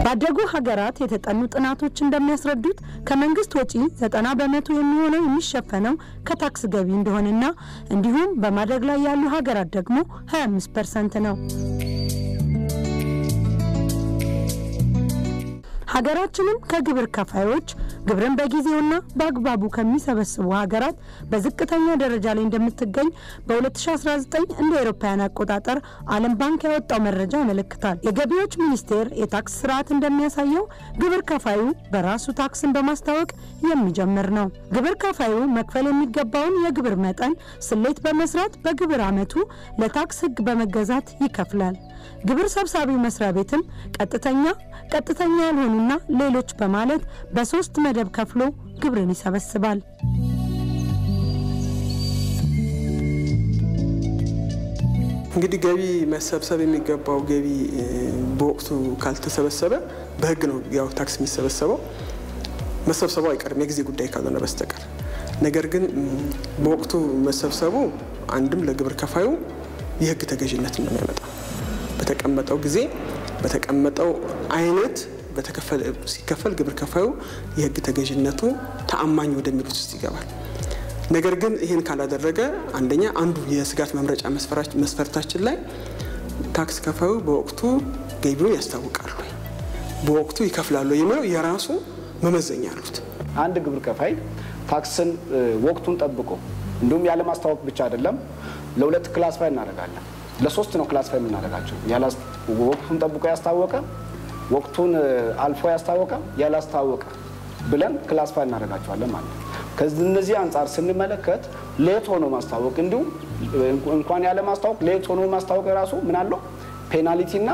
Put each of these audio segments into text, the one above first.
ባደጉ ሀገራት የተጠኑ ጥናቶች እንደሚያስረዱት ከመንግስት ወጪ 90% የሚሆነው የሚሸፈነው ከታክስ ገቢ እንደሆነና እንዲሁም በማደግ ላይ ያሉ ሀገራት ደግሞ 25% ነው። ሀገራችንም ከግብር ከፋዮች ግብርን በጊዜውና በአግባቡ ከሚሰበስቡ ሀገራት በዝቅተኛ ደረጃ ላይ እንደምትገኝ በ2019 እንደ አውሮፓውያን አቆጣጠር ዓለም ባንክ ያወጣው መረጃ ያመለክታል። የገቢዎች ሚኒስቴር የታክስ ስርዓት እንደሚያሳየው ግብር ከፋዩ በራሱ ታክስን በማስታወቅ የሚጀምር ነው። ግብር ከፋዩ መክፈል የሚገባውን የግብር መጠን ስሌት በመስራት በግብር ዓመቱ ለታክስ ህግ በመገዛት ይከፍላል። ግብር ሰብሳቢው መስሪያ ቤትም ቀጥተኛ ያልሆኑና ሌሎች በማለት በሶስት መደብ ከፍሎ ግብርን ይሰበስባል። እንግዲህ ገቢ መሰብሰብ የሚገባው ገቢ በወቅቱ ካልተሰበሰበ በህግ ነው ያው ታክስ የሚሰበሰበው። መሰብሰቡ አይቀርም የጊዜ ጉዳይ ካልሆነ በስተቀር። ነገር ግን በወቅቱ መሰብሰቡ አንድም ለግብር ከፋዩ የህግ ተገዥነት ነው የሚያመጣው። በተቀመጠው ጊዜ በተቀመጠው አይነት ሲከፈል ግብር ከፋዩ የህግ ተገዥነቱ ተአማኝ ወደሚሉት ውስጥ ይገባል። ነገር ግን ይሄን ካላደረገ አንደኛ አንዱ የስጋት መምረጫ መስፈርታችን ላይ ታክስ ከፋዩ በወቅቱ ገቢውን ያስታውቃሉ በወቅቱ ይከፍላሉ የሚለው የራሱ መመዘኛ አሉት። አንድ ግብር ከፋይ ታክስን ወቅቱን ጠብቆ እንደውም ያለ ማስታወቅ ብቻ አይደለም ለሁለት ክላሲፋይ እናደርጋለን። ለሶስት ነው ክላሲፋይ የምናደርጋቸው። ወቅቱን ጠብቆ ያስታወቀ፣ ወቅቱን አልፎ ያስታወቀ፣ ያላስታወቀ ብለን ክላሲፋይ እናደርጋቸዋለን ማለት ነው። ከዚህ አንፃር ስንመለከት ሌት ሆኖ ማስታወቅ እንዲሁም እንኳን ያለ ማስታወቅ ሌት ሆኖ ማስታወቅ ራሱ ምን አለው ፔናልቲና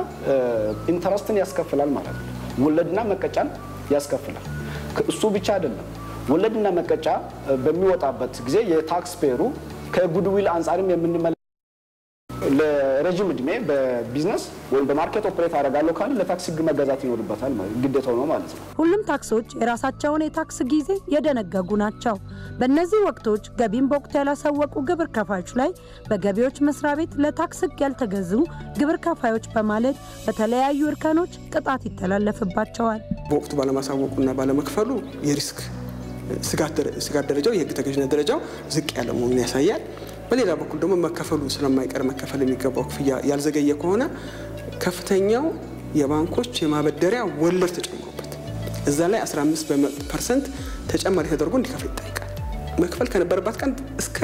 ኢንተረስትን ያስከፍላል ማለት ነው። ወለድና መቀጫን ያስከፍላል። እሱ ብቻ አይደለም። ወለድና መቀጫ በሚወጣበት ጊዜ የታክስ ፔሩ ከጉድዊል አንፃርም የምንመለከት ለረጅም እድሜ በቢዝነስ ወይም በማርኬት ኦፕሬት አደርጋለሁ ካለ ለታክስ ህግ መገዛት ይኖርበታል ማለት ግዴታው ነው ማለት ነው። ሁሉም ታክሶች የራሳቸውን የታክስ ጊዜ የደነገጉ ናቸው። በእነዚህ ወቅቶች ገቢን በወቅቱ ያላሳወቁ ግብር ከፋዮች ላይ በገቢዎች መስሪያ ቤት ለታክስ ህግ ያልተገዙ ግብር ከፋዮች በማለት በተለያዩ እርከኖች ቅጣት ይተላለፍባቸዋል። በወቅቱ ባለማሳወቁና ባለመክፈሉ የሪስክ ስጋት ደረጃው የህግ ተገዥነት ደረጃው ዝቅ ያለ መሆኑን ያሳያል። በሌላ በኩል ደግሞ መከፈሉ ስለማይቀር መከፈል የሚገባው ክፍያ ያልዘገየ ከሆነ ከፍተኛው የባንኮች የማበደሪያ ወለድ ተጨምሮበት እዛ ላይ 15% ተጨማሪ ተደርጎ እንዲከፍል ይጠይቃል። መክፈል ከነበረበት ቀን እስከ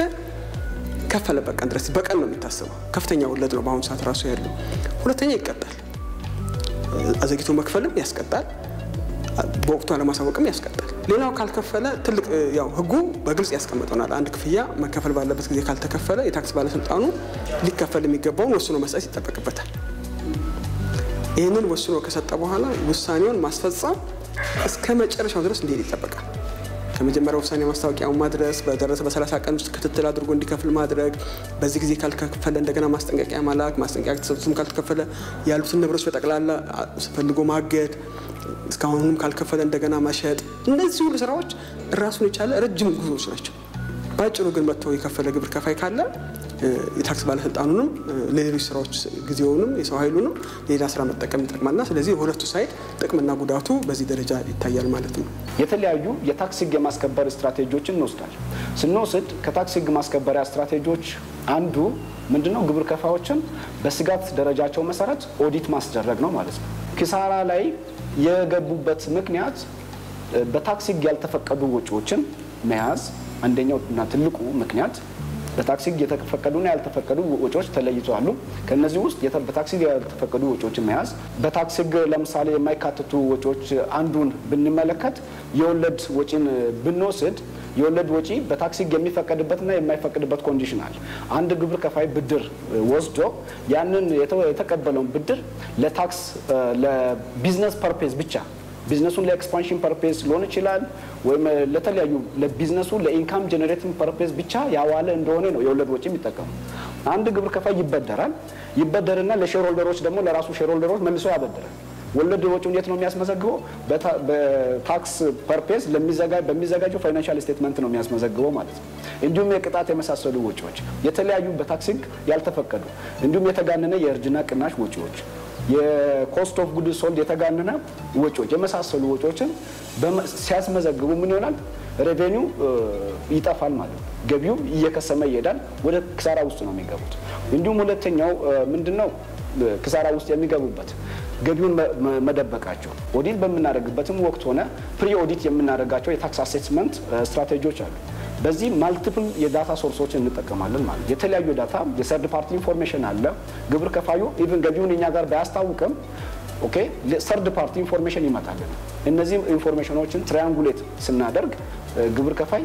ከፈለበት ቀን ድረስ በቀን ነው የሚታሰበው። ከፍተኛ ወለድ ነው በአሁኑ ሰዓት ራሱ ያለው። ሁለተኛ ይቀጣል። አዘግይቶ መክፈልም ያስቀጣል። በወቅቱ አለማሳወቅም ያስቀጣል። ሌላው ካልከፈለ ትልቅ ያው ህጉ በግልጽ ያስቀምጠናል። አንድ ክፍያ መከፈል ባለበት ጊዜ ካልተከፈለ የታክስ ባለስልጣኑ ሊከፈል የሚገባውን ወስኖ መስጠት ይጠበቅበታል። ይህንን ወስኖ ከሰጠ በኋላ ውሳኔውን ማስፈጸም እስከ መጨረሻው ድረስ እንዲሄድ ይጠበቃል። ከመጀመሪያው ውሳኔ ማስታወቂያው ማድረስ በደረሰ በ30 ቀን ውስጥ ክትትል አድርጎ እንዲከፍል ማድረግ፣ በዚህ ጊዜ ካልከፈለ እንደገና ማስጠንቀቂያ ማላክ፣ ማስጠንቀቂያ ተሰጥቶም ካልተከፈለ ያሉትን ንብረቶች በጠቅላላ ፈልጎ ማገድ፣ እስካሁንም ካልከፈለ እንደገና ማሸጥ። እነዚህ ሁሉ ስራዎች ራሱን የቻለ ረጅም ጉዞዎች ናቸው። ባጭሩ ግን መጥቶ የከፈለ ግብር ከፋይ ካለ የታክስ ባለስልጣኑንም ለሌሎች ስራዎች ጊዜውንም የሰው ኃይሉንም ሌላ ስራ መጠቀም ይጠቅማልና ስለዚህ ሁለቱ ሳይድ ጥቅምና ጉዳቱ በዚህ ደረጃ ይታያል ማለት ነው። የተለያዩ የታክስ ህግ የማስከበር ስትራቴጂዎችን እንወስዳለን። ስንወስድ ከታክስ ህግ ማስከበሪያ ስትራቴጂዎች አንዱ ምንድነው? ግብር ከፋዮችን በስጋት ደረጃቸው መሰረት ኦዲት ማስደረግ ነው ማለት ነው። ኪሳራ ላይ የገቡበት ምክንያት በታክስ ህግ ያልተፈቀዱ ወጪዎችን መያዝ አንደኛውና ትልቁ ምክንያት። በታክስ ህግ የተፈቀዱና ያልተፈቀዱ ወጪዎች ተለይተዋል። ከነዚህ ውስጥ በታክስ ህግ ያልተፈቀዱ ወጪዎችን መያዝ፣ በታክስ ህግ ለምሳሌ የማይካተቱ ወጪዎች አንዱን ብንመለከት የወለድ ወጪን ብንወስድ የወለድ ወጪ በታክስ ህግ የሚፈቀድበትና የማይፈቀድበት ኮንዲሽን አለ። አንድ ግብር ከፋይ ብድር ወስዶ ያንን የተቀበለውን ብድር ለታክስ ለቢዝነስ ፐርፔዝ ብቻ ቢዝነሱን ለኤክስፓንሽን ፐርፔዝ ሊሆን ይችላል ወይም ለተለያዩ ለቢዝነሱ ለኢንካም ጀነሬቲንግ ፐርፔዝ ብቻ ያዋለ እንደሆነ ነው የወለድ ወጪ የሚጠቀሙ። አንድ ግብር ከፋይ ይበደርና ለሼር ሆልደሮች ደግሞ ለራሱ ሼር ሆልደሮች መልሶ ያበድራል። ወለድ ወጪውን የት ነው የሚያስመዘግበው? በታክስ ፐርፔዝ በሚዘጋጀው ፋይናንሻል ስቴትመንት ነው የሚያስመዘግበው ማለት ነው። እንዲሁም የቅጣት የመሳሰሉ ወጪዎች የተለያዩ በታክስ ህግ ያልተፈቀዱ እንዲሁም የተጋነነ የእርጅና ቅናሽ ወጪዎች የኮስት ኦፍ ጉድ ሶልድ የተጋነነ ወጪዎች የመሳሰሉ ወጪዎችን ሲያስመዘግቡ ምን ይሆናል ሬቬኒው ይጠፋል ማለት ነው ገቢው እየከሰመ ይሄዳል ወደ ክሳራ ውስጥ ነው የሚገቡት እንዲሁም ሁለተኛው ምንድነው ክሳራ ውስጥ የሚገቡበት ገቢውን መደበቃቸው ኦዲት በመናደርግበትም ወቅት ሆነ ፕሪ ኦዲት የምናደርጋቸው የታክስ አሴስመንት ስትራቴጂዎች አሉ በዚህ ማልቲፕል የዳታ ሶርሶችን እንጠቀማለን ማለት የተለያዩ ዳታ የሰርድ ፓርቲ ኢንፎርሜሽን አለ ግብር ከፋዩ ኢቭን ገቢውን እኛ ጋር ባያስታውቅም ኦኬ ሰርድ ፓርቲ ኢንፎርሜሽን ይመጣል እነዚህ ኢንፎርሜሽኖችን ትራያንጉሌት ስናደርግ ግብር ከፋይ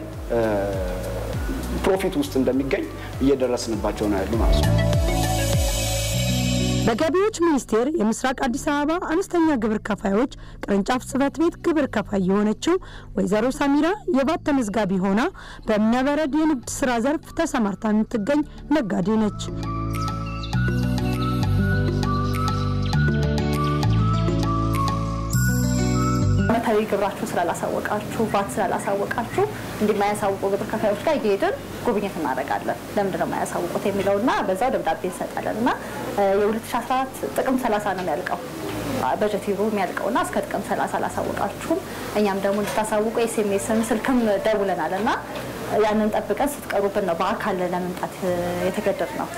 ፕሮፊት ውስጥ እንደሚገኝ እየደረስንባቸው ነው ያለው ማለት ነው በገቢዎች ሚኒስቴር የምስራቅ አዲስ አበባ አነስተኛ ግብር ከፋዮች ቅርንጫፍ ጽሕፈት ቤት ግብር ከፋይ የሆነችው ወይዘሮ ሳሚራ የባት ተመዝጋቢ ሆና በእምነበረድ የንግድ ስራ ዘርፍ ተሰማርታ የምትገኝ ነጋዴ ነች አመታዊ ግብራችሁ ስላላሳወቃችሁ ባት ስላላሳወቃችሁ እንደማያሳውቁ ግብር ከፋዮች ጋር እየሄድን ጉብኝት እናደርጋለን ለምንድን ነው የማያሳውቁት የሚለውና በዛው ደብዳቤ እንሰጣለንና የ2014 ጥቅም 30 ነው የሚያልቀው በጀት ይሩ የሚያልቀውና እስከ ጥቅም 30 አላሳወቃችሁም እኛም ደግሞ እንድታሳውቁ ኤስኤምኤስም ስልክም ደውለናልና ያንን ጠብቀን ስትቀሩብን ነው በአካል ለመምጣት የተገደድነው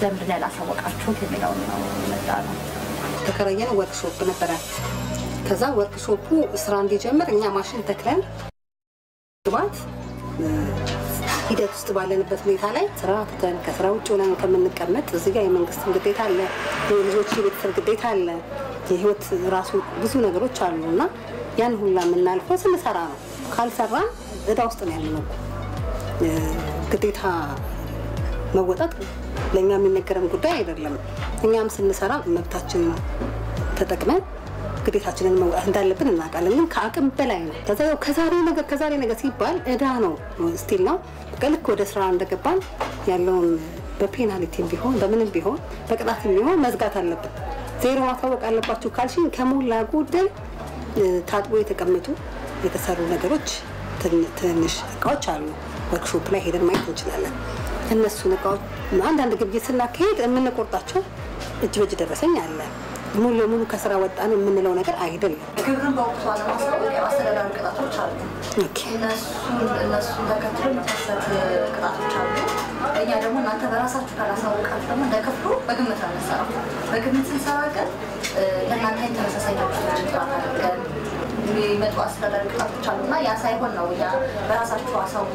ለምንድን ነው ያላሳወቃችሁት የሚለው ነው መጣ ነው ተከራየን ወርክሾፕ ነበረ ከዛ ወርክሾፑ ስራ እንዲጀምር እኛ ማሽን ተክለን ግባት ሂደት ውስጥ ባለንበት ሁኔታ ላይ ስራ ተተን ከስራ ውጭ ሆነን ከመንቀመጥ እዚህ ጋር የመንግስት ግዴታ አለ የልጆች የቤተሰብ ግዴታ አለ የህይወት ራሱ ብዙ ነገሮች አሉና ያን ሁላ የምናልፈው ስንሰራ ነው ካልሰራን እዳ ውስጥ ነው ያለነው ግዴታ መወጣት ለኛ የሚነገረን ጉዳይ አይደለም እኛም ስንሰራ መብታችን ተጠቅመን ግዴታችንን መውጣት እንዳለብን እናውቃለን ግን ከአቅም በላይ ነው ከዛሬ ነገር ሲባል እዳ ነው ስቲል ነው በቀልክ ወደ ስራ እንደገባን ያለውን በፔናልቲም ቢሆን በምንም ቢሆን በቅጣትም ቢሆን መዝጋት አለብን ዜሮ ማሳወቅ አለባችሁ ካልሽን ከሞላ ጎደል ታጥቦ የተቀመጡ የተሰሩ ነገሮች ትንሽ እቃዎች አሉ ወርክሾፕ ላይ ሄደን ማየት እንችላለን እነሱ እቃዎች አንዳንድ ግብይት ስናካሄድ የምንቆርጣቸው እጅ በእጅ ደረሰኝ አለ ሙሉ ከስራ ወጣን የምንለው ነገር አይደለም ግብርን በወቅቱ አለማሳወቅ የማስተዳደር ቅጣቶች አሉ እነሱን ተከትሎ የሚታሰብ ቅጣቶች አሉ እኛ ደግሞ እናንተ በራሳችሁ ካላሳወቃችሁ ደግሞ እንደከፍሉ በግምት ነው የምንሰራው በግምት ስንሰራ ግን ለእናንተ ተመሳሳይ ነገሮችን ጥራት አድርገን የሚመጡ አስተዳደር ቅጣቶች አሉና ያ ሳይሆን ነው ያ በራሳችሁ አሳውቁ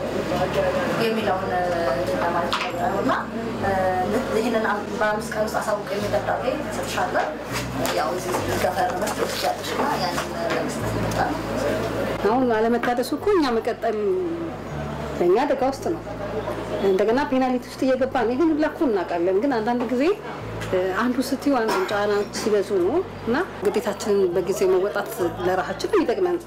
የሚለውን ለማለት ነውና ይሄንን በአምስት ቀን ውስጥ አሳውቁ የሚደብዳቤ ተሰጥሻለሁ ያው እዚህ ገፈረመች ወስጃለሽና ያንን ለመስጠት ይመጣል አሁን አለመታደሱ እኮ እኛ መቀጠል ለኛ ደጋ ውስጥ ነው እንደገና ፔናልቲ ውስጥ እየገባን ይሄን ሁሉ እኮ እናውቃለን ግን አንዳንድ ጊዜ አንዱ ስትዩ አንዱ ጫናዎች ሲበዙ ነው እና ግዴታችንን በጊዜ መወጣት ለራሳችን ይጠቅመን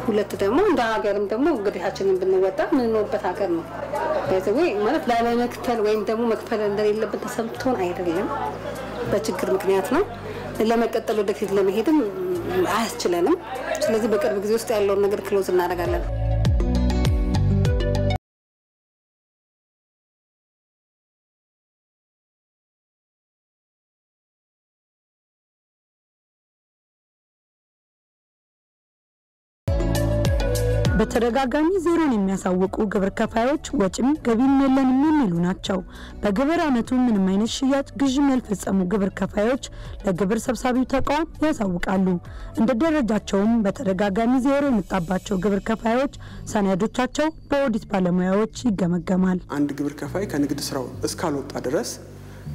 ሁለት ደግሞ እንደ ሀገርም ደግሞ ግዴታችንን ብንወጣ ምንኖርበት ሀገር ነው በዚህ ማለት ላለመክፈል ወይም ደግሞ መክፈል እንደሌለበት ተሰምቶን አይደለም በችግር ምክንያት ነው ለመቀጠል ወደፊት ለመሄድም አያስችለንም ስለዚህ በቅርብ ጊዜ ውስጥ ያለውን ነገር ክሎዝ እናደርጋለን በተደጋጋሚ ዜሮን የሚያሳውቁ ግብር ከፋዮች ወጭም ገቢም የለንም የሚሉ ናቸው በግብር አመቱ ምንም አይነት ሽያጭ ግዥም ያልፈጸሙ ግብር ከፋዮች ለግብር ሰብሳቢው ተቋም ያሳውቃሉ እንደ ደረጃቸውም በተደጋጋሚ ዜሮ የመጣባቸው ግብር ከፋዮች ሰነዶቻቸው በኦዲት ባለሙያዎች ይገመገማል አንድ ግብር ከፋይ ከንግድ ስራው እስካልወጣ ድረስ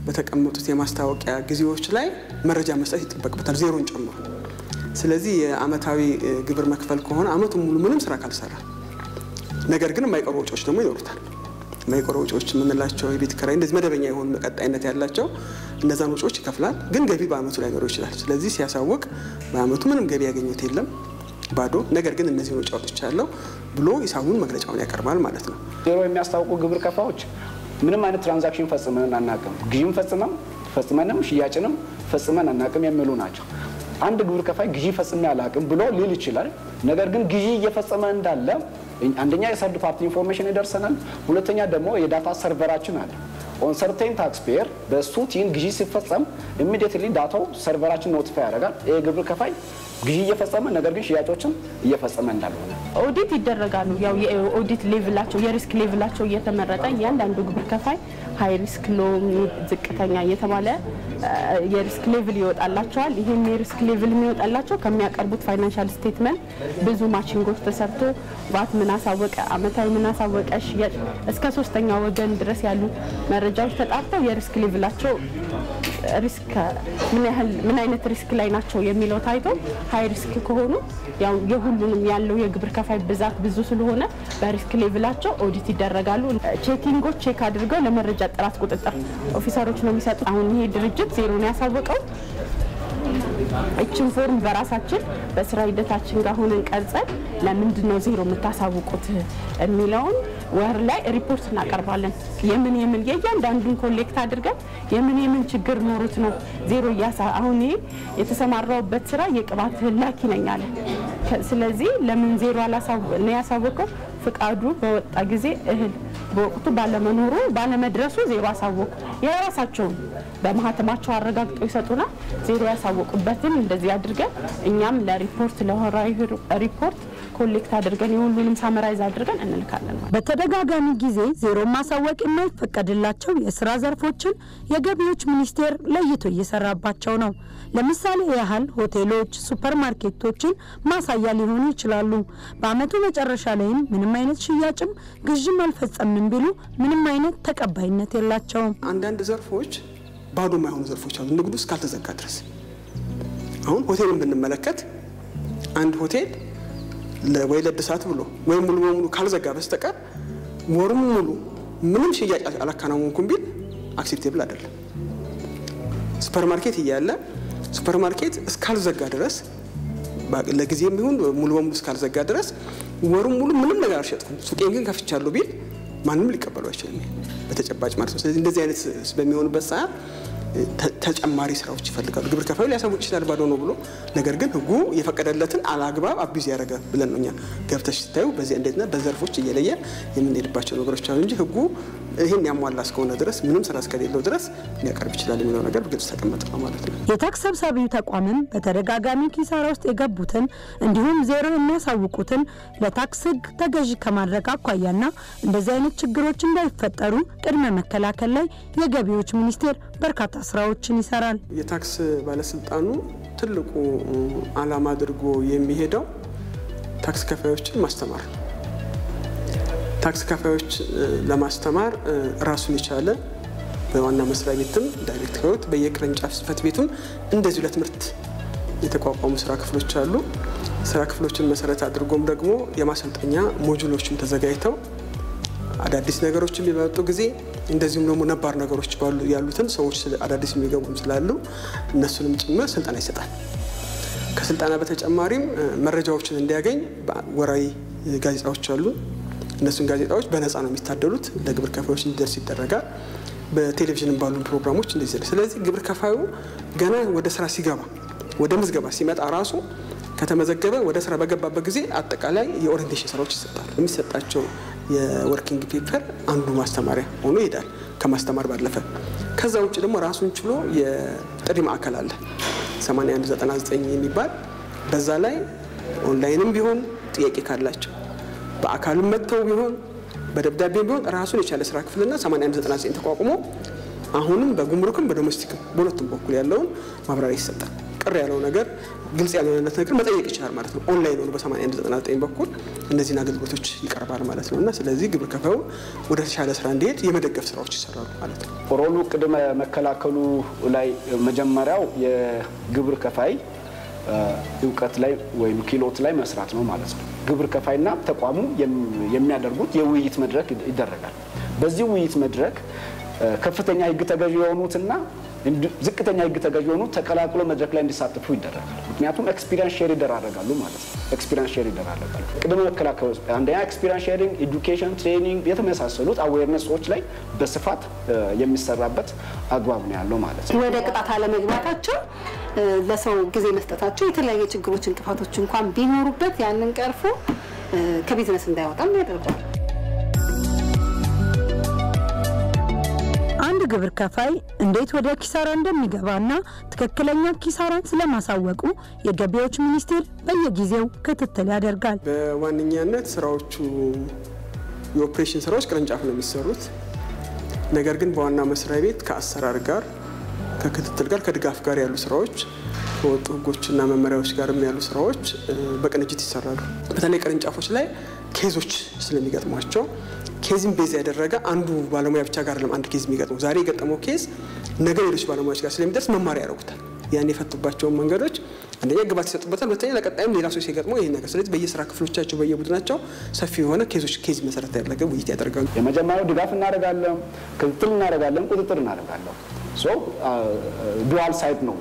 በተቀመጡት የማስታወቂያ ጊዜዎች ላይ መረጃ መስጠት ይጠበቅበታል ዜሮን ጨምሮ ስለዚህ የአመታዊ ግብር መክፈል ከሆነ አመቱን ሙሉ ምንም ስራ ካልሰራ ነገር ግን የማይቀሩ ወጪዎች ደግሞ ይኖሩታል የማይቀሩ ወጪዎች የምንላቸው የቤት ኪራይ እንደዚህ መደበኛ የሆኑ መቀጣይነት ያላቸው እነዛን ወጪዎች ይከፍላል ግን ገቢ በአመቱ ላይ ኖር ይችላል ስለዚህ ሲያሳውቅ በአመቱ ምንም ገቢ ያገኘት የለም ባዶ ነገር ግን እነዚህ ወጪዎች አለው ብሎ ሂሳቡን መግለጫውን ያቀርባል ማለት ነው ዜሮ የሚያስታውቁ ግብር ከፋዮች ምንም አይነት ትራንዛክሽን ፈጽመን አናውቅም ግዢም ፈጽመንም ሽያጭንም ፈጽመን አናውቅም የሚሉ ናቸው አንድ ግብር ከፋይ ግዢ ፈጽሜ አላውቅም ብሎ ሊል ይችላል ነገር ግን ግዢ እየፈጸመ እንዳለ አንደኛ የሰርድ ፓርቲ ኢንፎርሜሽን ይደርሰናል ሁለተኛ ደግሞ የዳታ ሰርቨራችን አለ on certain taxpayer በሱቲን ግዢ ሲፈጸም immediately ዳታው ሰርቨራችን ኖቲፋይ ያደርጋል የግብር ከፋይ ግዢ እየፈጸመ ነገር ግን ሽያጮችን እየፈጸመ እንዳልሆነ ኦዲት ይደረጋሉ ያው የኦዲት ሌቭላቸው የሪስክ ሌቭላቸው እየተመረጠ ያንዳንዱ ግብር ከፋይ ሃይ ሪስክ ሎ ዝቅተኛ እየተባለ የሪስክ ሌቭል ይወጣላቸዋል ይሄን የሪስክ ሌቭል የሚወጣላቸው ከሚያቀርቡት ፋይናንሻል ስቴትመንት ብዙ ማቺንጎች ተሰርቶ ባት ምን አሳወቀ አመታዊ ምን አሳወቀ ሽያጭ እስከ ሶስተኛ ወገን ድረስ ያሉ መረጃዎች ተጣርተው የሪስክ ሌቭላቸው ሪስክ ምን አይነት ሪስክ ላይ ናቸው የሚለው ታይቶ ሃይ ሪስክ ከሆኑ ያው የሁሉንም ያለው የግብር ከፋይ ብዛት ብዙ ስለሆነ በሪስክ ሌቭላቸው ኦዲት ይደረጋሉ ቼኪንጎች ቼክ አድርገው ለመረጃ ጥራት ቁጥጥር ኦፊሰሮች ነው የሚሰጡት አሁን ይሄ ድርጅት ዜሮ ነው ያሳወቀው እቺን ፎርም በራሳችን በስራ ሂደታችን ጋር ሆነን ቀርጸን ለምንድን ነው ዜሮ የምታሳውቁት የሚለውን ወር ላይ ሪፖርት እናቀርባለን የምን የእያንዳንዱን ኮሌክት አድርገን የምን ችግር ኖሩት ነው ዜሮ አሁን ይሄ የተሰማራውበት ስራ የቅባት ላኪ ነኝ አለ ስለዚህ ለምን ዜሮ ነው ያሳወቀው ፍቃዱ በወጣ ጊዜ እህል በወቅቱ ባለመኖሩ ባለመድረሱ ዜሮ አሳወቁ የራሳቸው በማህተማቸው አረጋግጠው ይሰጡና ዜሮ ያሳወቁበትን እንደዚህ አድርገን እኛም ለሪፖርት ለሆራይ ሪፖርት ኮሌክት አድርገን የሁሉንም ሳመራይዝ አድርገን እንልካለን በተደጋጋሚ ጊዜ ዜሮ ማሳወቅ የማይፈቀድላቸው የሥራ ዘርፎችን የገቢዎች ሚኒስቴር ለይቶ እየሰራባቸው ነው ለምሳሌ ያህል ሆቴሎች ሱፐርማርኬቶችን ማሳያ ሊሆኑ ይችላሉ በአመቱ መጨረሻ ላይ ምንም አይነት ሽያጭም ግዥም አልፈጸምንም ቢሉ ምንም አይነት ተቀባይነት የላቸውም አንዳንድ ዘርፎች ባዶ ማይሆኑ ዘርፎች አሉ ንግዱ እስካልተዘጋ ድረስ አሁን ሆቴልን ብንመለከት አንድ ሆቴል ለወይ ለድሳት ብሎ ወይ ሙሉ ሙሉ ካልዘጋ በስተቀር ወሩም ሙሉ ምንም ሽያጭ አላካናወንኩም ቢል አክሴፕቴብል አይደለም ሱፐርማርኬት ይያለ ሱፐርማርኬት እስካልዘጋ ድረስ ለጊዜም ይሁን ሙሉ በሙሉ እስካልዘጋ ድረስ ወሩም ሙሉ ምንም ነገር አልሸጥኩም ሱቄን ግን ከፍቻለሁ ቢል ማንንም ሊቀበለው አይችልም በተጨባጭ ማለት ነው ስለዚህ እንደዚህ አይነት በሚሆንበት ሰዓት ተጨማሪ ስራዎች ይፈልጋሉ ግብር ከፋዩ ሊያሳውቅ ይችላል ባዶ ነው ብሎ ነገር ግን ህጉ የፈቀደለትን አላግባብ አቢዝ ያደረገ ብለን ነው ገብተሽ ታዩ በዚህ እንዴትና በዘርፎች እየለየ የምንሄድባቸው ነገሮች አሉ እንጂ ህጉ ይሄን ያሟላ እስከሆነ ድረስ ምንም ስራ እስከሌለው ድረስ ሊያቀርብ ይችላል የሚለው ነገር በግልጽ ተቀመጠ ነው ማለት ነው የታክስ ሰብሳቢው ተቋምም በተደጋጋሚ ኪሳራ ውስጥ የገቡትን እንዲሁም ዜሮ የሚያሳውቁትን ለታክስ ህግ ተገዢ ከማድረግ አኳያና እንደዚህ አይነት ችግሮች እንዳይፈጠሩ ቅድመ መከላከል ላይ የገቢዎች ሚኒስቴር በርካታ ስራዎችን ይሰራል የታክስ ባለስልጣኑ ትልቁ አላማ አድርጎ የሚሄደው ታክስ ከፋዮችን ማስተማር ታክስ ከፋዮች ለማስተማር ራሱን ይቻለ በዋና መስሪያ ቤትም ዳይሬክተሮች በየቅርንጫፍ ጽፈት ቤቱም እንደዚህ ለትምህርት የተቋቋሙ ስራ ክፍሎች አሉ ስራ ክፍሎችን መሰረት አድርጎም ደግሞ የማሰልጠኛ ሞጁሎችን ተዘጋጅተው አዳዲስ ነገሮችን ቢመጡ ጊዜ እንደዚሁም ደግሞ ነባር ነገሮች ባሉ ያሉትን ሰዎች አዳዲስ የሚገቡም ስላሉ እነሱንም ጭምር ስልጠና ይሰጣል ከስልጠና በተጨማሪም መረጃዎችን እንዲያገኝ ወራይ ጋዜጣዎች አሉ እነሱን ጋዜጣዎች በነፃ ነው የሚታደሉት ለግብር ከፋዮች እንዲደርስ ይደረጋል በቴሌቪዥን ባሉ ፕሮግራሞች እንደዚህ ስለዚህ ግብር ከፋዩ ገና ወደ ስራ ሲገባ ወደ ምዝገባ ሲመጣ ራሱ ከተመዘገበ ወደ ስራ በገባበት ጊዜ አጠቃላይ የኦሪንቴሽን ስራዎች ይሰጣል የሚሰጣቸው የወርኪንግ ፔፐር አንዱ ማስተማሪያ ሆኖ ይሄዳል ከማስተማር ባለፈ ከዛ ውጭ ደግሞ ራሱን ችሎ የጥሪ ማዕከል አለ 8199 የሚባል በዛ ላይ ኦንላይንም ቢሆን ጥያቄ ካላቸው በአካልም መጥተው ቢሆን በደብዳቤም ቢሆን ራሱን የቻለ ስራ ክፍልና 8199 ተቋቁሞ አሁንም በጉምሩክም በዶሜስቲክም በሁለቱም በኩል ያለውን ማብራሪያ ይሰጣል ቅር ያለው ነገር ግልጽ ያልሆነለት ነገር መጠየቅ ይችላል ማለት ነው ኦንላይን ነው በ8199 በኩል እነዚህ አገልግሎቶች ይቀርባል ማለት ነውና ስለዚህ ግብር ከፋዩ ወደ ተሻለ ስራ እንዲሄድ የመደገፍ ስራዎች ይሰራሉ ማለት ነው ሮሉ ቅድመ መከላከሉ ላይ መጀመሪያው የግብር ከፋይ እውቀት ላይ ወይም ኪሎት ላይ መስራት ነው ማለት ነው ግብር ከፋይና ተቋሙ የሚያደርጉት የውይይት መድረክ ይደረጋል በዚህ ውይይት መድረክ ከፍተኛ ህግ ተገዢ የሆኑትና ዝቅተኛ ህግ ተገዢ የሆኑት ተቀላቅሎ መድረክ ላይ እንዲሳተፉ ይደረጋል ምክንያቱም ኤክስፒሪየንስ ሼር ይደራረጋሉ ማለት ነው ኤክስፒሪየንስ ሼር ይደራረጋሉ ቅድመ መከላከሉ አንደኛ ኤክስፒሪየንስ ሼሪንግ ኤዱኬሽን ትሬኒንግ የተመሳሰሉት አዌርነስዎች ላይ በስፋት የሚሰራበት አግባብ ነው ያለው ማለት ነው ወደ ቅጣት አለመግባታቸው ለሰው ጊዜ መስጠታቸው የተለያየ ችግሮች እንቅፋቶች እንኳን ቢኖሩበት ያንን ቀርፎ ከቢዝነስ እንዳይወጣም ያደርጋል አንድ ግብር ከፋይ እንዴት ወደ ኪሳራ እንደሚገባና ትክክለኛ ኪሳራን ስለማሳወቁ የገቢዎች ሚኒስቴር በየጊዜው ክትትል ያደርጋል። በዋነኛነት ስራዎቹ የኦፕሬሽን ስራዎች ቅርንጫፍ ነው የሚሰሩት። ነገር ግን በዋና መስሪያ ቤት ከአሰራር ጋር ከክትትል ጋር ከድጋፍ ጋር ያሉ ስራዎች ከወጡ ህጎችና መመሪያዎች ጋር ያሉ ስራዎች በቅንጅት ይሰራሉ። በተለይ ቅርንጫፎች ላይ ኬዞች ስለሚገጥሟቸው ኬዝን ቤዝ ያደረገ አንዱ ባለሙያ ብቻ ጋር ለማንድ ኬዝ የሚገጥመው ዛሬ የገጠመው ኬዝ ነገ ሌሎች ባለሙያዎች ጋር ስለሚደርስ መማሪያ ያደርጉታል። ያን የፈቱባቸው መንገዶች አንደኛ ግባት ይሰጡበታል፣ ሁለተኛ ለቀጣይም ሌላ ሰው ሲገጥመው ይሄን ነገር ስለዚህ በየስራ ክፍሎቻቸው በየቡድናቸው ሰፊ የሆነ ኬዝ መሰረት ያደረገ ውይይት ያደርጋሉ። የመጀመሪያው ድጋፍ እናደርጋለን፣ ክትትል እናደርጋለን፣ ቁጥጥር እናደርጋለን። ሶ ዱዋል ሳይድ ነው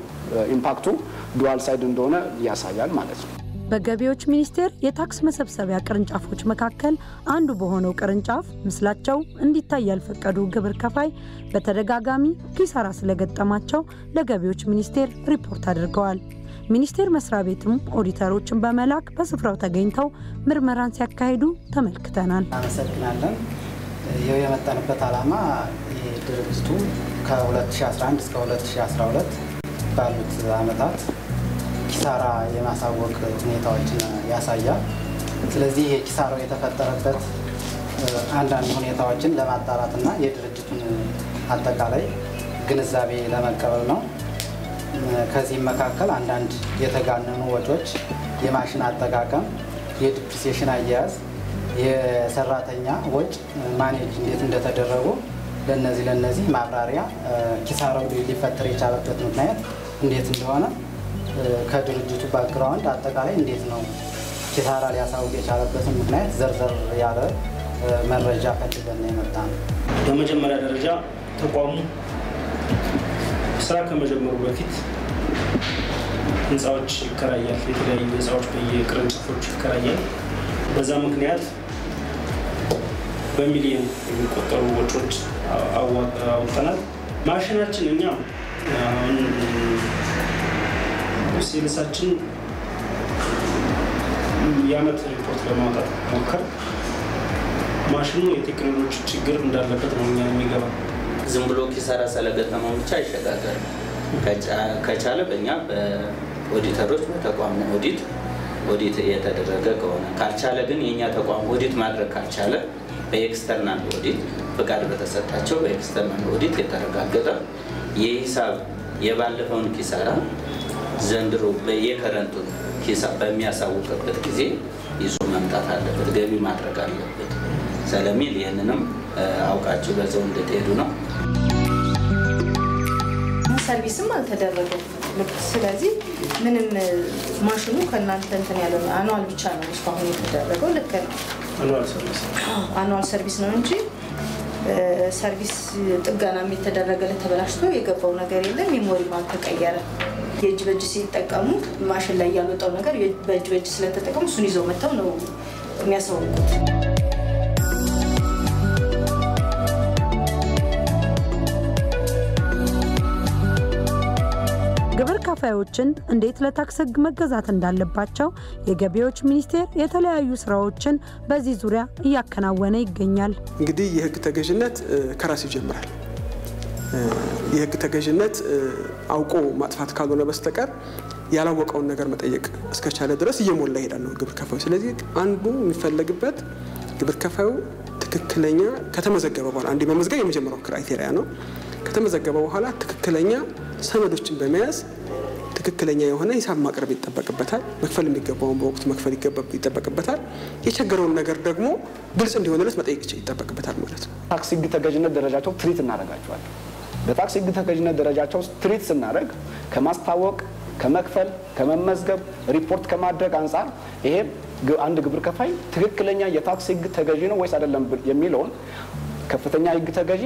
ኢምፓክቱ ዱዋል ሳይድ እንደሆነ ያሳያል ማለት ነው። በገቢዎች ሚኒስቴር የታክስ መሰብሰቢያ ቅርንጫፎች መካከል አንዱ በሆነው ቅርንጫፍ ምስላቸው እንዲታይ ያልፈቀዱ ግብር ከፋይ በተደጋጋሚ ኪሳራ ስለገጠማቸው ለገቢዎች ሚኒስቴር ሪፖርት አድርገዋል። ሚኒስቴር መስሪያ ቤቱም ኦዲተሮችን በመላክ በስፍራው ተገኝተው ምርመራን ሲያካሂዱ ተመልክተናል። አመሰግናለን። ይሄው የመጣንበት ዓላማ ድርጅቱ ከ2011 እስከ 2012 ባሉት ዓመታት ኪሳራ የማሳወቅ ሁኔታዎችን ያሳያል። ስለዚህ የኪሳራው የተፈጠረበት አንዳንድ ሁኔታዎችን ለማጣራትና የድርጅቱን አጠቃላይ ግንዛቤ ለመቀበል ነው። ከዚህም መካከል አንዳንድ የተጋነኑ ወጪዎች፣ የማሽን አጠቃቀም፣ የዲፕሪሲዬሽን አያያዝ፣ የሰራተኛ ወጪ ማኔጅ እንዴት እንደተደረጉ ለነዚህ ማብራሪያ ኪሳራው ሊፈጠር የቻለበት ምክንያት እንዴት እንደሆነ ከድርጅቱ ባክግራውንድ አጠቃላይ እንዴት ነው ኪሳራ ሊያሳውቅ የቻለበትን ምክንያት ዘርዘር ያለ መረጃ ፈልገን የመጣ ነው። በመጀመሪያ ደረጃ ተቋሙ ስራ ከመጀመሩ በፊት ህንፃዎች ይከራያል፣ የተለያዩ ህንፃዎች በየቅርንጫፎች ይከራያል። በዛ ምክንያት በሚሊዮን የሚቆጠሩ ወጪዎች አውጥተናል። ማሽናችን እኛ ሴልሳችን የዓመት ሪፖርት ለማውጣት ሞከር ማሽኑ የቴክኖሎጂ ችግር እንዳለበት ነው እኛ የሚገባ። ዝም ብሎ ኪሳራ ስለገጠመው ብቻ አይሸጋገርም። ከቻለ በእኛ በኦዲተሮች በተቋም ኦዲት የተደረገ ከሆነ ካልቻለ ግን የኛ ተቋም ኦዲት ማድረግ ካልቻለ በኤክስተርናል ኦዲት ፈቃድ በተሰጣቸው በኤክስተርናል ኦዲት የተረጋገጠ የሂሳብ የባለፈውን ኪሳራ ዘንድሮ በየከረንቱን ሂሳብ በሚያሳውቅበት ጊዜ ይዞ መምጣት አለበት፣ ገቢ ማድረግ አለበት ስለሚል ይህንንም አውቃችሁ በዛው እንድትሄዱ ነው። ሰርቪስም አልተደረገም። ስለዚህ ምንም ማሽኑ ከእናንተ እንትን ያለው አኑዋል ብቻ ነው እስካሁን የተደረገው። ልክ ነው፣ አኑዋል ሰርቪስ ነው እንጂ ሰርቪስ ጥገና የተደረገ ለተበላሽቶ የገባው ነገር የለም። ሜሞሪም አልተቀየረ። የእጅ በእጅ ሲጠቀሙ ማሽን ላይ ያልወጣው ነገር በእጅ በእጅ ስለተጠቀሙ እሱን ይዘው መጥተው ነው የሚያሳውቁት። ግብር ከፋዮችን እንዴት ለታክስ ህግ መገዛት እንዳለባቸው የገቢዎች ሚኒስቴር የተለያዩ ስራዎችን በዚህ ዙሪያ እያከናወነ ይገኛል። እንግዲህ የህግ ተገዥነት ከራስ ይጀምራል። የህግ ተገዥነት አውቆ ማጥፋት ካልሆነ በስተቀር ያላወቀውን ነገር መጠየቅ እስከቻለ ድረስ እየሞላ ይሄዳል ነው ግብር ከፋዩ። ስለዚህ አንዱ የሚፈለግበት ግብር ከፋዩ ትክክለኛ ከተመዘገበ በኋላ አንዴ መመዝገብ የመጀመሪያው ክራይቴሪያ ነው። ከተመዘገበ በኋላ ትክክለኛ ሰነዶችን በመያዝ ትክክለኛ የሆነ ሂሳብ ማቅረብ ይጠበቅበታል። መክፈል የሚገባውን በወቅቱ መክፈል ይጠበቅበታል። የቸገረውን ነገር ደግሞ ግልጽ እንዲሆንለት መጠየቅ ይጠበቅበታል ማለት ነው። ታክስ ህግ ተገዥነት ደረጃቸው ትሪት እናደርጋቸዋለን። በታክስ ህግ ተገዥነት ደረጃቸው ትሪት ስናደርግ ከማስታወቅ ከመክፈል ከመመዝገብ ሪፖርት ከማድረግ አንፃር ይሄ አንድ ግብር ከፋይ ትክክለኛ የታክስ ህግ ተገዥ ነው ወይስ አይደለም የሚለውን ከፍተኛ ህግ ተገዢ፣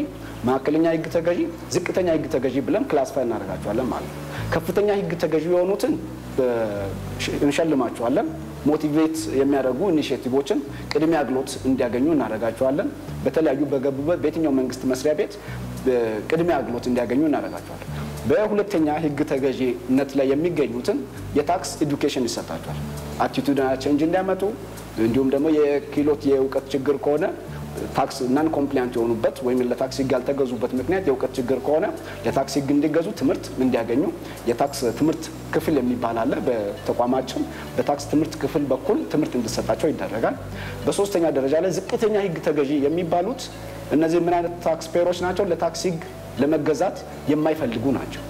ማዕከለኛ ህግ ተገዢ፣ ዝቅተኛ ህግ ተገዢ ብለን ክላሲፋይ እናደርጋቸዋለን ማለት ነው። ከፍተኛ ህግ ተገዢ የሆኑትን እንሸልማቸዋለን። ሞቲቬት የሚያደርጉ ኢኒሼቲቮችን ቅድሚያ አግሎት እንዲያገኙ እናደርጋቸዋለን። በተለያዩ በገቡበት በየትኛው መንግስት መስሪያ ቤት ቅድሚያ አግሎት እንዲያገኙ እናደርጋቸዋለን። በሁለተኛ ህግ ተገዢነት ላይ የሚገኙትን የታክስ ኤዱኬሽን ይሰጣቸዋል። አቲቱድና ቼንጅ እንዲያመጡ እንዲሁም ደግሞ የክህሎት የእውቀት ችግር ከሆነ ታክስ ናን ኮምፕላይንት የሆኑበት ወይም ለታክስ ህግ ያልተገዙበት ምክንያት የእውቀት ችግር ከሆነ የታክስ ህግ እንዲገዙ ትምህርት እንዲያገኙ የታክስ ትምህርት ክፍል የሚባል አለ በተቋማችን በታክስ ትምህርት ክፍል በኩል ትምህርት እንዲሰጣቸው ይደረጋል። በሶስተኛ ደረጃ ላይ ዝቅተኛ ህግ ተገዢ የሚባሉት እነዚህ ምን አይነት ታክስ ፔየሮች ናቸው? ለታክስ ህግ ለመገዛት የማይፈልጉ ናቸው።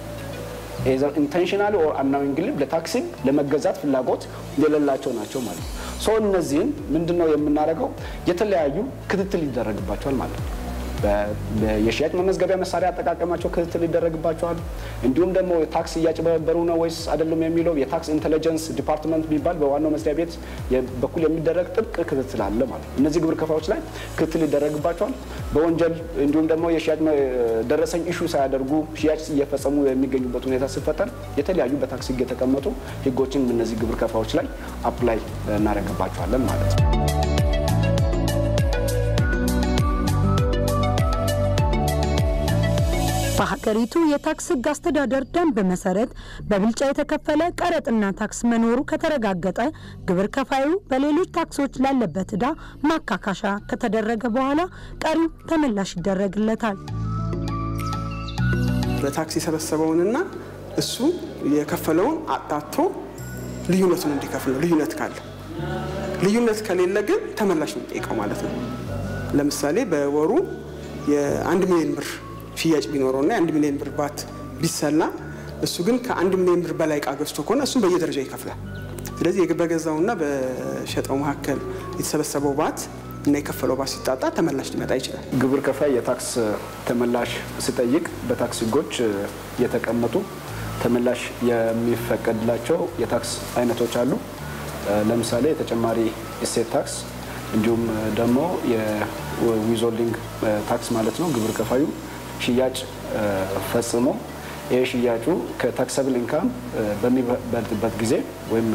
either intentionally or unknowingly ለታክስ ህግ ለመገዛት ፍላጎት የሌላቸው ናቸው ማለት ነው። ሶ እነዚህን ምንድነው የምናደርገው? የተለያዩ ክትትል ይደረግባቸዋል ማለት ነው። የሽያጭ መመዝገቢያ መሳሪያ አጠቃቀማቸው ክትትል ይደረግባቸዋል። እንዲሁም ደግሞ ታክስ እያጭበረበሩ ነው ወይስ አይደለም የሚለው የታክስ ኢንተለጀንስ ዲፓርትመንት የሚባል በዋናው መስሪያ ቤት በኩል የሚደረግ ጥብቅ ክትትል አለ ማለት ነው። እነዚህ ግብር ከፋዮች ላይ ክትትል ይደረግባቸዋል። በወንጀል እንዲሁም ደግሞ የሽያጭ ደረሰኝ ኢሹ ሳያደርጉ ሽያጭ እየፈጸሙ የሚገኙበት ሁኔታ ሲፈጠር የተለያዩ በታክስ ህግ የተቀመጡ ህጎችን እነዚህ ግብር ከፋዮች ላይ አፕላይ እናደርግባቸዋለን ማለት ነው። በሀገሪቱ የታክስ ህግ አስተዳደር ደንብ መሰረት በብልጫ የተከፈለ ቀረጥና ታክስ መኖሩ ከተረጋገጠ ግብር ከፋዩ በሌሎች ታክሶች ላለበት ዕዳ ማካካሻ ከተደረገ በኋላ ቀሪው ተመላሽ ይደረግለታል። በታክስ የሰበሰበውንና እሱ የከፈለውን አጣጥቶ ልዩነቱን እንዲከፍል ልዩነት ከሌለ ግን ተመላሽ ነው የሚጠይቀው ማለት ነው። ለምሳሌ በወሩ የ1 ሚሊዮን ብር ሽያጭ ቢኖርና 1 ሚሊዮን ብር ባት ቢሰላ እሱ ግን ከ1 ሚሊዮን ብር በላይ ዕቃ ገዝቶ ከሆነ እሱን በየደረጃው ይከፍላል። ስለዚህ በገዛውና በሸጠው መካከል የተሰበሰበው ባት እና የከፈለው ባት ሲጣጣ ተመላሽ ሊመጣ ይችላል። ግብር ከፋይ የታክስ ተመላሽ ሲጠይቅ በታክስ ህጎች የተቀመጡ ተመላሽ የሚፈቀድላቸው የታክስ አይነቶች አሉ። ለምሳሌ የተጨማሪ እሴት ታክስ እንዲሁም ደግሞ የዊዞልዲንግ ታክስ ማለት ነው። ግብር ከፋዩ ሽያጭ ፈጽሞ የሽያጩ ከታክሰብል ኢንካም በሚበልጥበት ጊዜ ወይም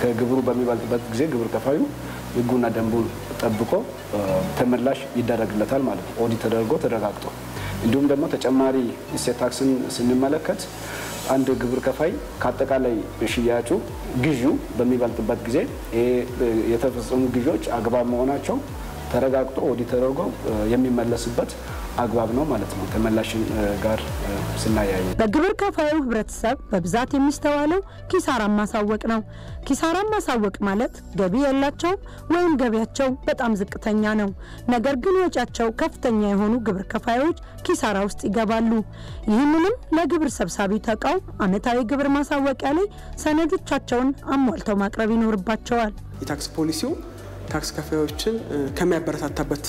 ከግብሩ በሚበልጥበት ጊዜ ግብር ከፋዩ ህጉና ደንቡን ጠብቆ ተመላሽ ይደረግለታል ማለት ነው። ኦዲት ተደርጎ ተረጋግጦ እንዲሁም ደግሞ ተጨማሪ እሴት ታክስን ስንመለከት አንድ ግብር ከፋይ ከአጠቃላይ ሽያጩ ግዢው በሚበልጥበት ጊዜ የተፈጸሙ ግዢዎች አግባብ መሆናቸው ተረጋግጦ ኦዲት ተደርጎ የሚመለስበት አግባብ ነው ማለት ነው። ተመላሽን ጋር ስናያይ በግብር ከፋዩ ህብረተሰብ በብዛት የሚስተዋለው ኪሳራን ማሳወቅ ነው። ኪሳራን ማሳወቅ ማለት ገቢ ያላቸው ወይም ገቢያቸው በጣም ዝቅተኛ ነው፣ ነገር ግን ወጪያቸው ከፍተኛ የሆኑ ግብር ከፋዮች ኪሳራ ውስጥ ይገባሉ። ይህንንም ለግብር ሰብሳቢ ተቋም አመታዊ ግብር ማሳወቂያ ላይ ሰነዶቻቸውን አሟልተው ማቅረብ ይኖርባቸዋል። የታክስ ፖሊሲው ታክስ ከፋዮችን ከሚያበረታታበት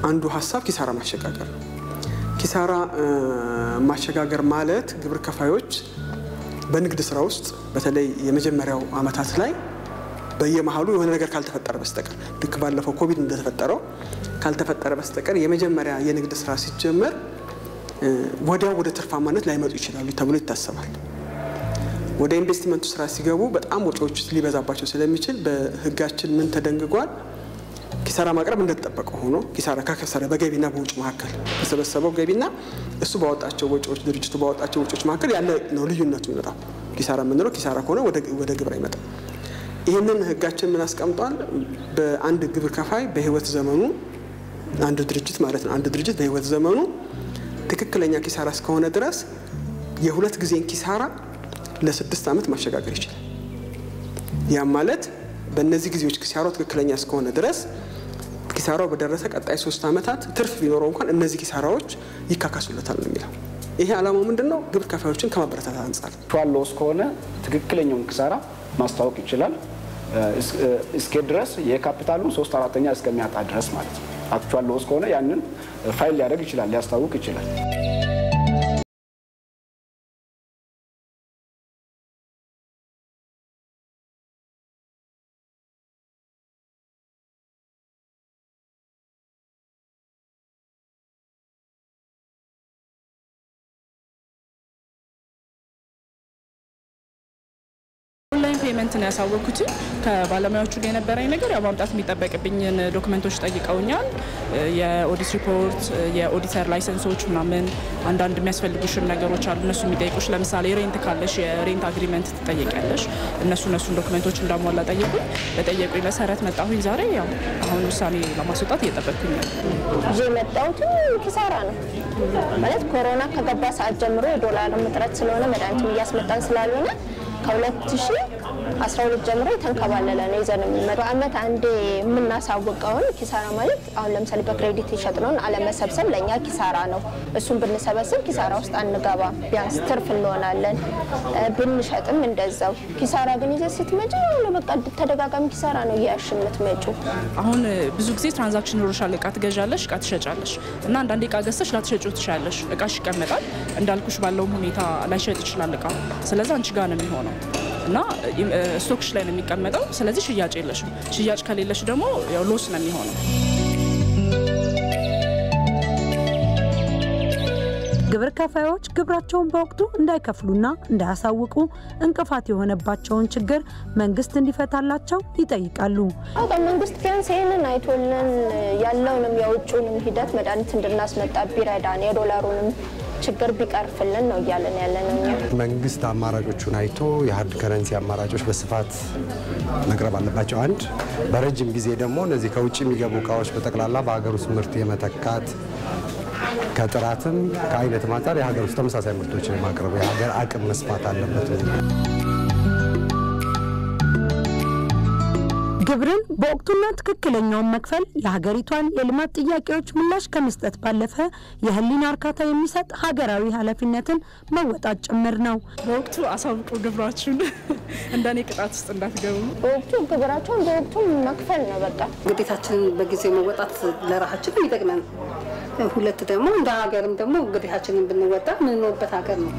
አንዱ ሐሳብ ኪሳራ ማሸጋገር ነው። ኪሳራ ማሸጋገር ማለት ግብር ከፋዮች በንግድ ስራ ውስጥ በተለይ የመጀመሪያው አመታት ላይ በየመሃሉ የሆነ ነገር ካልተፈጠረ በስተቀር ልክ ባለፈው ኮቪድ እንደተፈጠረው ካልተፈጠረ በስተቀር የመጀመሪያ የንግድ ስራ ሲጀመር ወዲያው ወደ ትርፋማነት ላይመጡ ይችላሉ ተብሎ ይታሰባል። ወደ ኢንቨስትመንቱ ስራ ሲገቡ በጣም ወጪዎች ሊበዛባቸው ስለሚችል በህጋችን ምን ተደንግጓል? ኪሳራ ማቅረብ እንደተጠበቀ ሆኖ ኪሳራ ከከሰረ በገቢና በውጭ መካከል ተሰበሰበው ገቢና እሱ ባወጣቸው ወጪዎች ድርጅቱ ባወጣቸው ወጪዎች መካከል ያለ ነው ልዩነቱ ይመጣል። ኪሳራ ምንለው ኪሳራ ከሆነ ወደ ግብር አይመጣም። ይሄንን ህጋችን ምን አስቀምጧል? በአንድ ግብር ከፋይ በህይወት ዘመኑ አንድ ድርጅት ማለት ነው አንድ ድርጅት በህይወት ዘመኑ ትክክለኛ ኪሳራ እስከሆነ ድረስ የሁለት ጊዜን ኪሳራ ለ6 አመት ማሸጋገር ይችላል። ያ ማለት በእነዚህ ጊዜዎች ኪሳራው ትክክለኛ እስከሆነ ድረስ ኪሳራው በደረሰ ቀጣይ 3 አመታት ትርፍ ቢኖረው እንኳን እነዚህ ኪሳራዎች ይካካሱለታል ነው የሚለው። ይሄ ዓላማው ምንድነው? ግብር ከፋዮችን ከማበረታታት አንፃር ቷሎስ ከሆነ ትክክለኛውን ኪሳራ ማስታወቅ ይችላል እስከ ድረስ የካፒታሉን 3/4 እስከሚያጣ ድረስ ማለት ነው። አክቹዋል ሎስ ከሆነ ያንን ፋይል ሊያደርግ ይችላል፣ ሊያስታውቅ ይችላል። ፔመንት ነው ያሳወኩት ከባለሙያዎቹ ጋር የነበረኝ ነገር ያው ማምጣት የሚጠበቅብኝን ዶክመንቶች ጠይቀውኛል የኦዲት ሪፖርት የኦዲተር ላይሰንሶች ምናምን አንዳንድ የሚያስፈልጉሽም ነገሮች አሉ እነሱ የሚጠይቁሽ ለምሳሌ ሬንት ካለሽ የሬንት አግሪመንት ትጠይቂያለሽ እነሱን ዶክመንቶች እንዳሟላ ጠይቁኝ በጠየቁኝ መሰረት መጣሁኝ ዛሬ ያው አሁን ውሳኔ ለማስወጣት እየጠበቅኩኝ ነው የመጣሁት ኪሳራ ነው ማለት ኮሮና ከገባ ሰዓት ጀምሮ የዶላር እጥረት ስለሆነ መድኃኒት እያስመጣን ስላልሆነ ከ2012 ጀምሮ ተንከባለለ ነው ይዘን የሚመጣው አመት አንዴ የምናሳውቀውን ኪሳራ ማለት አሁን ለምሳሌ በክሬዲት ይሸጥነውን አለመሰብሰብ ለኛ ኪሳራ ነው እሱን ብንሰበስብ ኪሳራ ውስጥ አንገባ ቢያንስ ትርፍ እንሆናለን ብንሸጥም እንደዛው ኪሳራ ግን ይዘ ስትመጪ በቃ ተደጋጋሚ ኪሳራ ነው ያሽምት መጪ አሁን ብዙ ጊዜ ትራንዛክሽን ሮሻል እቃ ትገዣለሽ እቃ ትሸጫለሽ እና አንዳንዴ እቃ ገዝተሽ ላትሸጪው ትችያለሽ እቃሽ ይቀመጣል እንዳልኩሽ ባለው ሁኔታ ላይሸጥ ይችላል እቃ ስለዚህ አንቺ ጋር ነው የሚሆነው እና ስቶክሽ ላይ ነው የሚቀመጠው ስለዚህ ሽያጭ የለሽም ሽያጭ ከሌለሽ ደግሞ ያው ሎስ ነው የሚሆነው ግብር ከፋዮች ግብራቸውን በወቅቱ እንዳይከፍሉና እንዳያሳውቁ እንቅፋት የሆነባቸውን ችግር መንግስት እንዲፈታላቸው ይጠይቃሉ መንግስት ቢያንስ ይሄንን አይቶልን ያለውንም የውጭውንም ሂደት መድኃኒት እንድናስመጣ ቢረዳን የዶላሩንም ችግር ቢቀርፍልን ነው ያለን መንግስት አማራጮቹን አይቶ የሃርድ ከረንሲ አማራጮች በስፋት መቅረብ አለባቸው አንድ በረጅም ጊዜ ደግሞ እነዚህ ከውጭ የሚገቡ እቃዎች በጠቅላላ በሀገር ውስጥ ምርት የመተካት ከጥራትም ከአይነት ማጣር የሀገር ውስጥ ተመሳሳይ ምርቶችን ማቅረብ የሀገር አቅም መስፋት አለበት ግብርን በወቅቱና ትክክለኛውን መክፈል የሀገሪቷን የልማት ጥያቄዎች ምላሽ ከመስጠት ባለፈ የህሊና እርካታ የሚሰጥ ሀገራዊ ኃላፊነትን መወጣት ጭምር ነው በወቅቱ አሳውቁ ግብራችሁን እንደኔ ቅጣት ውስጥ እንዳትገቡ በወቅቱ ግብራቸውን በወቅቱ መክፈል ነው በቃ ግዴታችንን በጊዜው መወጣት ለራሳችን ይጠቅመናል ሁለት ደግሞ እንደ ሀገርም ደግሞ ግዴታችንን ብንወጣ ምንኖርበት ሀገር ነው